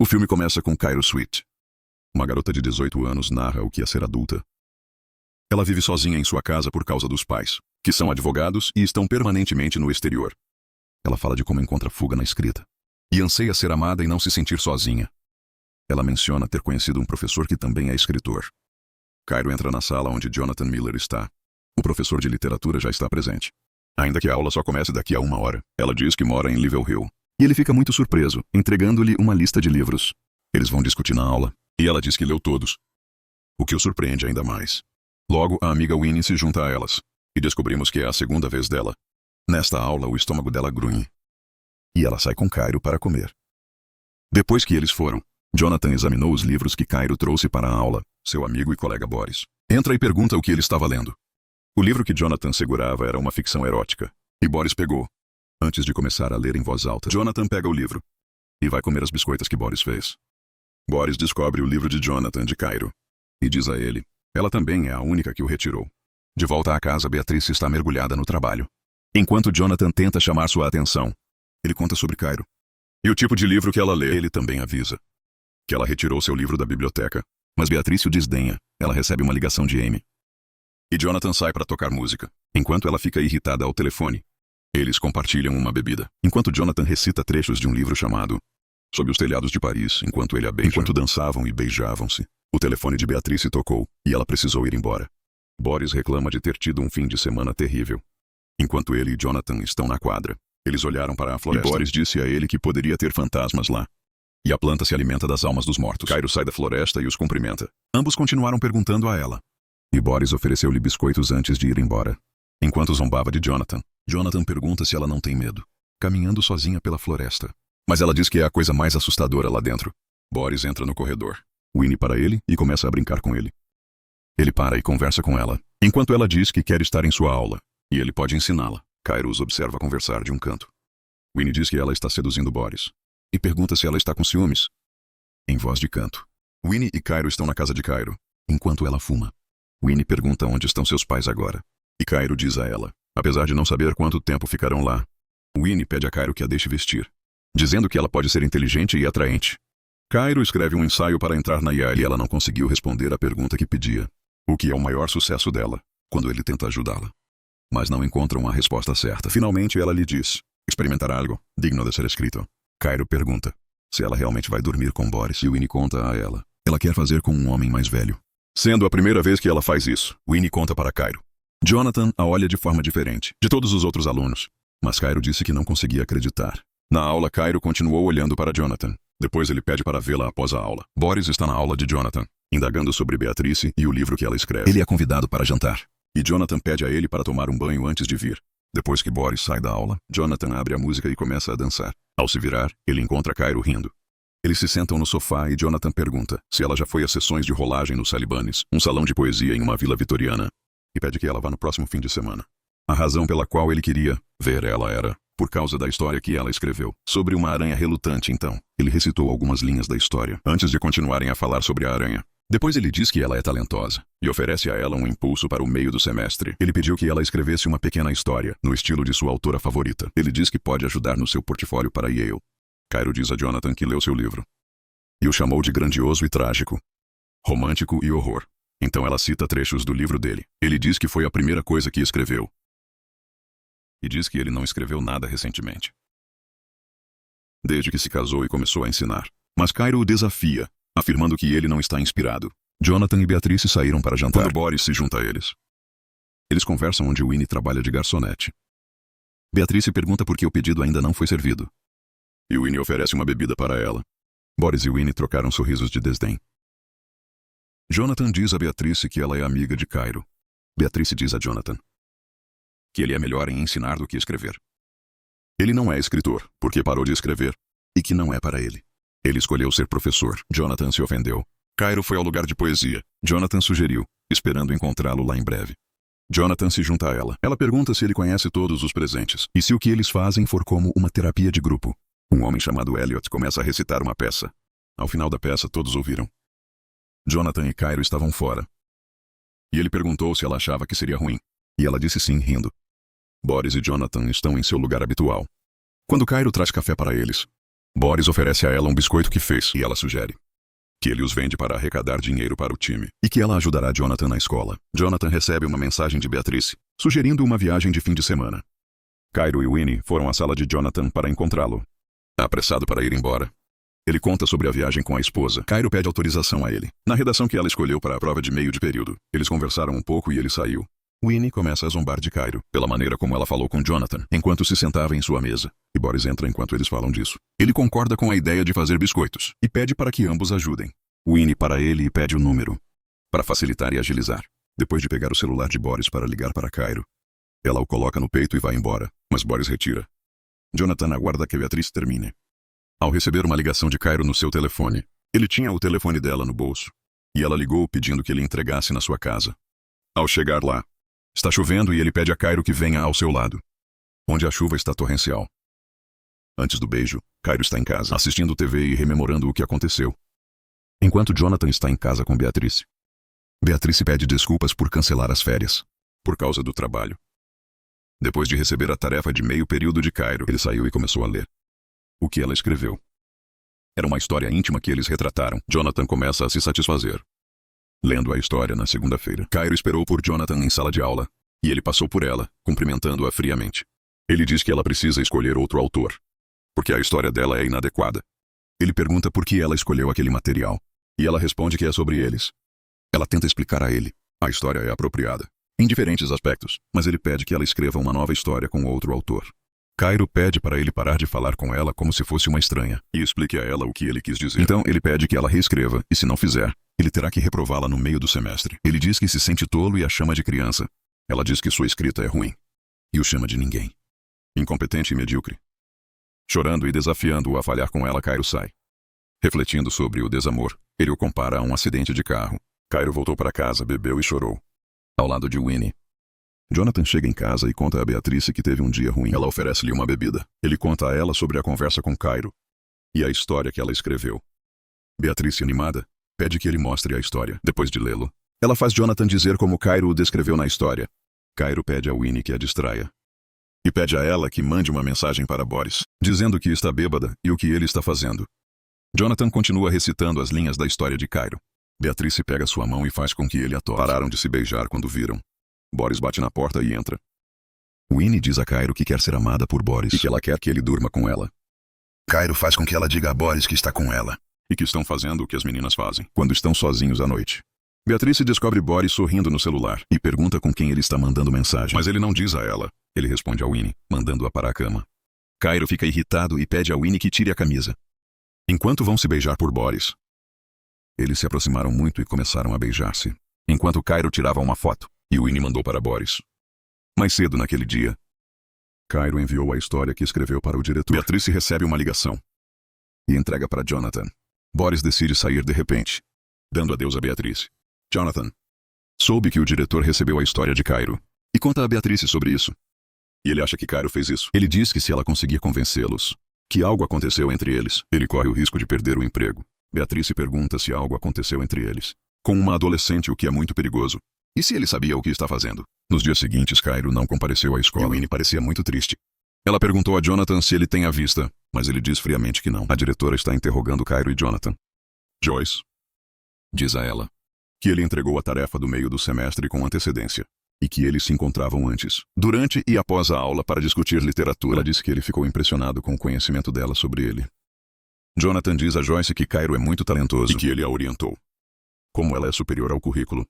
O filme começa com Cairo Sweet. Uma garota de 18 anos narra o que é ser adulta. Ela vive sozinha em sua casa por causa dos pais, que são advogados e estão permanentemente no exterior. Ela fala de como encontra fuga na escrita. E anseia ser amada e não se sentir sozinha. Ela menciona ter conhecido um professor que também é escritor. Cairo entra na sala onde Jonathan Miller está. O professor de literatura já está presente. Ainda que a aula só comece daqui a 1 hora, ela diz que mora em Level Hill. E ele fica muito surpreso, entregando-lhe uma lista de livros. Eles vão discutir na aula, e ela diz que leu todos. O que o surpreende ainda mais. Logo, a amiga Winnie se junta a elas, e descobrimos que é a segunda vez dela. Nesta aula, o estômago dela grunhe. E ela sai com Cairo para comer. Depois que eles foram, Jonathan examinou os livros que Cairo trouxe para a aula, seu amigo e colega Boris. Entra e pergunta o que ele estava lendo. O livro que Jonathan segurava era uma ficção erótica, e Boris pegou. Antes de começar a ler em voz alta, Jonathan pega o livro e vai comer as biscoitas que Boris fez. Boris descobre o livro de Jonathan de Cairo e diz a ele, ela também é a única que o retirou. De volta à casa, Beatriz está mergulhada no trabalho. Enquanto Jonathan tenta chamar sua atenção, ele conta sobre Cairo. E o tipo de livro que ela lê, ele também avisa. Que ela retirou seu livro da biblioteca, mas Beatriz o desdenha. Ela recebe uma ligação de Amy. E Jonathan sai para tocar música, enquanto ela fica irritada ao telefone. Eles compartilham uma bebida, enquanto Jonathan recita trechos de um livro chamado Sob os Telhados de Paris, enquanto ele a beija. Enquanto dançavam e beijavam-se, o telefone de Beatriz se tocou, e ela precisou ir embora. Boris reclama de ter tido um fim de semana terrível. Enquanto ele e Jonathan estão na quadra, eles olharam para a floresta. E Boris disse a ele que poderia ter fantasmas lá. E a planta se alimenta das almas dos mortos. Cairo sai da floresta e os cumprimenta. Ambos continuaram perguntando a ela. E Boris ofereceu-lhe biscoitos antes de ir embora. Enquanto zombava de Jonathan, Jonathan pergunta se ela não tem medo, caminhando sozinha pela floresta. Mas ela diz que é a coisa mais assustadora lá dentro. Boris entra no corredor. Winnie para ele e começa a brincar com ele. Ele para e conversa com ela, enquanto ela diz que quer estar em sua aula, e ele pode ensiná-la. Cairo os observa conversar de um canto. Winnie diz que ela está seduzindo Boris, e pergunta se ela está com ciúmes. Em voz de canto. Winnie e Cairo estão na casa de Cairo, enquanto ela fuma. Winnie pergunta onde estão seus pais agora. E Cairo diz a ela, apesar de não saber quanto tempo ficarão lá. Winnie pede a Cairo que a deixe vestir, dizendo que ela pode ser inteligente e atraente. Cairo escreve um ensaio para entrar na Yale e ela não conseguiu responder a pergunta que pedia, o que é o maior sucesso dela, quando ele tenta ajudá-la. Mas não encontram a resposta certa. Finalmente ela lhe diz, experimentar algo digno de ser escrito. Cairo pergunta se ela realmente vai dormir com Boris e Winnie conta a ela. Ela quer fazer com um homem mais velho. Sendo a primeira vez que ela faz isso, Winnie conta para Cairo. Jonathan a olha de forma diferente de todos os outros alunos, mas Cairo disse que não conseguia acreditar. Na aula, Cairo continuou olhando para Jonathan. Depois ele pede para vê-la após a aula. Boris está na aula de Jonathan, indagando sobre Beatrice e o livro que ela escreve. Ele é convidado para jantar, e Jonathan pede a ele para tomar um banho antes de vir. Depois que Boris sai da aula, Jonathan abre a música e começa a dançar. Ao se virar, ele encontra Cairo rindo. Eles se sentam no sofá e Jonathan pergunta se ela já foi às sessões de rolagem no Salibanes, um salão de poesia em uma vila vitoriana, e pede que ela vá no próximo fim de semana. A razão pela qual ele queria ver ela era por causa da história que ela escreveu sobre uma aranha relutante. Então, ele recitou algumas linhas da história antes de continuarem a falar sobre a aranha. Depois ele diz que ela é talentosa e oferece a ela um impulso para o meio do semestre. Ele pediu que ela escrevesse uma pequena história no estilo de sua autora favorita. Ele diz que pode ajudar no seu portfólio para Yale. Cairo diz a Jonathan que leu seu livro e o chamou de grandioso e trágico, romântico e horror. Então ela cita trechos do livro dele. Ele diz que foi a primeira coisa que escreveu. E diz que ele não escreveu nada recentemente, desde que se casou e começou a ensinar. Mas Cairo o desafia, afirmando que ele não está inspirado. Jonathan e Beatrice saíram para jantar. Quando Boris se junta a eles, eles conversam onde Winnie trabalha de garçonete. Beatrice pergunta por que o pedido ainda não foi servido. E Winnie oferece uma bebida para ela. Boris e Winnie trocaram sorrisos de desdém. Jonathan diz a Beatrice que ela é amiga de Cairo. Beatrice diz a Jonathan que ele é melhor em ensinar do que escrever. Ele não é escritor, porque parou de escrever, e que não é para ele. Ele escolheu ser professor. Jonathan se ofendeu. Cairo foi ao lugar de poesia. Jonathan sugeriu, esperando encontrá-lo lá em breve. Jonathan se junta a ela. Ela pergunta se ele conhece todos os presentes, e se o que eles fazem for como uma terapia de grupo. Um homem chamado Elliot começa a recitar uma peça. Ao final da peça, todos ouviram. Jonathan e Cairo estavam fora. E ele perguntou se ela achava que seria ruim. E ela disse sim, rindo. Boris e Jonathan estão em seu lugar habitual. Quando Cairo traz café para eles, Boris oferece a ela um biscoito que fez e ela sugere que ele os vende para arrecadar dinheiro para o time e que ela ajudará Jonathan na escola. Jonathan recebe uma mensagem de Beatrice, sugerindo uma viagem de fim de semana. Cairo e Winnie foram à sala de Jonathan para encontrá-lo. Apressado para ir embora, ele conta sobre a viagem com a esposa. Cairo pede autorização a ele. Na redação que ela escolheu para a prova de meio de período, eles conversaram um pouco e ele saiu. Winnie começa a zombar de Cairo, pela maneira como ela falou com Jonathan, enquanto se sentava em sua mesa. E Boris entra enquanto eles falam disso. Ele concorda com a ideia de fazer biscoitos, e pede para que ambos ajudem. Winnie para ele e pede o número, para facilitar e agilizar. Depois de pegar o celular de Boris para ligar para Cairo, ela o coloca no peito e vai embora, mas Boris retira. Jonathan aguarda que Beatrice termine. Ao receber uma ligação de Cairo no seu telefone, ele tinha o telefone dela no bolso, e ela ligou pedindo que ele entregasse na sua casa. Ao chegar lá, está chovendo e ele pede a Cairo que venha ao seu lado, onde a chuva está torrencial. Antes do beijo, Cairo está em casa, assistindo TV e rememorando o que aconteceu. Enquanto Jonathan está em casa com Beatrice. Beatrice pede desculpas por cancelar as férias, por causa do trabalho. Depois de receber a tarefa de meio período de Cairo, ele saiu e começou a ler o que ela escreveu. Era uma história íntima que eles retrataram. Jonathan começa a se satisfazer lendo a história na segunda-feira. Cairo esperou por Jonathan em sala de aula, e ele passou por ela, cumprimentando-a friamente. Ele diz que ela precisa escolher outro autor, porque a história dela é inadequada. Ele pergunta por que ela escolheu aquele material, e ela responde que é sobre eles. Ela tenta explicar a ele. A história é apropriada, em diferentes aspectos, mas ele pede que ela escreva uma nova história com outro autor. Cairo pede para ele parar de falar com ela como se fosse uma estranha, e explique a ela o que ele quis dizer. Então ele pede que ela reescreva, e se não fizer, ele terá que reprová-la no meio do semestre. Ele diz que se sente tolo e a chama de criança. Ela diz que sua escrita é ruim, e o chama de ninguém. Incompetente e medíocre. Chorando e desafiando-o a falhar com ela, Cairo sai. Refletindo sobre o desamor, ele o compara a um acidente de carro. Cairo voltou para casa, bebeu e chorou, ao lado de Winnie. Jonathan chega em casa e conta a Beatrice que teve um dia ruim. Ela oferece-lhe uma bebida. Ele conta a ela sobre a conversa com Cairo e a história que ela escreveu. Beatrice, animada, pede que ele mostre a história. Depois de lê-lo, ela faz Jonathan dizer como Cairo o descreveu na história. Cairo pede a Winnie que a distraia. E pede a ela que mande uma mensagem para Boris, dizendo que está bêbada e o que ele está fazendo. Jonathan continua recitando as linhas da história de Cairo. Beatrice pega sua mão e faz com que ele a toque. Pararam de se beijar quando viram. Boris bate na porta e entra. Winnie diz a Cairo que quer ser amada por Boris e que ela quer que ele durma com ela. Cairo faz com que ela diga a Boris que está com ela e que estão fazendo o que as meninas fazem quando estão sozinhos à noite. Beatrice descobre Boris sorrindo no celular e pergunta com quem ele está mandando mensagem. Mas ele não diz a ela. Ele responde a Winnie, mandando-a para a cama. Cairo fica irritado e pede a Winnie que tire a camisa. Enquanto vão se beijar por Boris, eles se aproximaram muito e começaram a beijar-se, enquanto Cairo tirava uma foto, e Winnie mandou para Boris. Mais cedo naquele dia, Cairo enviou a história que escreveu para o diretor. Beatrice recebe uma ligação e entrega para Jonathan. Boris decide sair de repente, dando adeus a Beatrice. Jonathan soube que o diretor recebeu a história de Cairo e conta a Beatrice sobre isso. E ele acha que Cairo fez isso. Ele diz que se ela conseguir convencê-los que algo aconteceu entre eles, ele corre o risco de perder o emprego. Beatrice pergunta se algo aconteceu entre eles, com uma adolescente, o que é muito perigoso. E se ele sabia o que está fazendo? Nos dias seguintes, Cairo não compareceu à escola. E Winnie parecia muito triste. Ela perguntou a Jonathan se ele tem a vista, mas ele diz friamente que não. A diretora está interrogando Cairo e Jonathan. Joyce diz a ela que ele entregou a tarefa do meio do semestre com antecedência e que eles se encontravam antes, durante e após a aula para discutir literatura. Ela disse que ele ficou impressionado com o conhecimento dela sobre ele. Jonathan diz a Joyce que Cairo é muito talentoso e que ele a orientou. Como ela é superior ao currículo,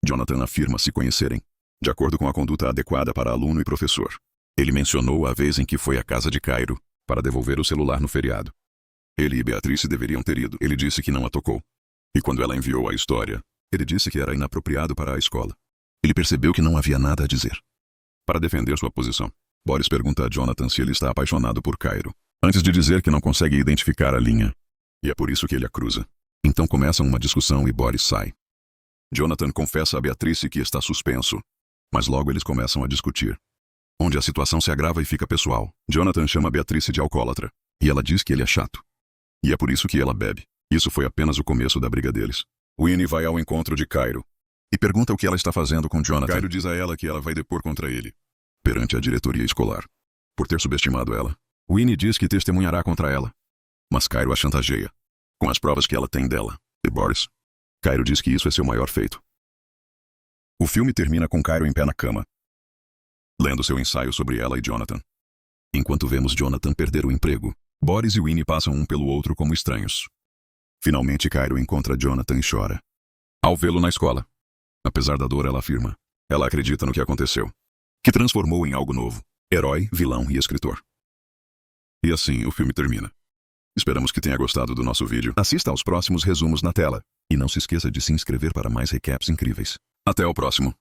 Jonathan afirma se conhecerem, de acordo com a conduta adequada para aluno e professor. Ele mencionou a vez em que foi à casa de Cairo para devolver o celular no feriado. Ele e Beatrice deveriam ter ido. Ele disse que não a tocou. E quando ela enviou a história, ele disse que era inapropriado para a escola. Ele percebeu que não havia nada a dizer. Para defender sua posição, Boris pergunta a Jonathan se ele está apaixonado por Cairo, antes de dizer que não consegue identificar a linha. E é por isso que ele a cruza. Então começam uma discussão e Boris sai. Jonathan confessa a Beatrice que está suspenso, mas logo eles começam a discutir, onde a situação se agrava e fica pessoal. Jonathan chama Beatrice de alcoólatra, e ela diz que ele é chato. E é por isso que ela bebe. Isso foi apenas o começo da briga deles. Winnie vai ao encontro de Cairo e pergunta o que ela está fazendo com Jonathan. Cairo diz a ela que ela vai depor contra ele perante a diretoria escolar por ter subestimado ela. Winnie diz que testemunhará contra ela mas Cairo a chantageia, com as provas que ela tem dela e Boris. Cairo diz que isso é seu maior feito. O filme termina com Cairo em pé na cama, lendo seu ensaio sobre ela e Jonathan. Enquanto vemos Jonathan perder o emprego, Boris e Winnie passam um pelo outro como estranhos. Finalmente Cairo encontra Jonathan e chora ao vê-lo na escola. Apesar da dor, ela afirma. Ela acredita no que aconteceu, que transformou em algo novo, herói, vilão e escritor. E assim o filme termina. Esperamos que tenha gostado do nosso vídeo. Assista aos próximos resumos na tela. E não se esqueça de se inscrever para mais recaps incríveis. Até o próximo.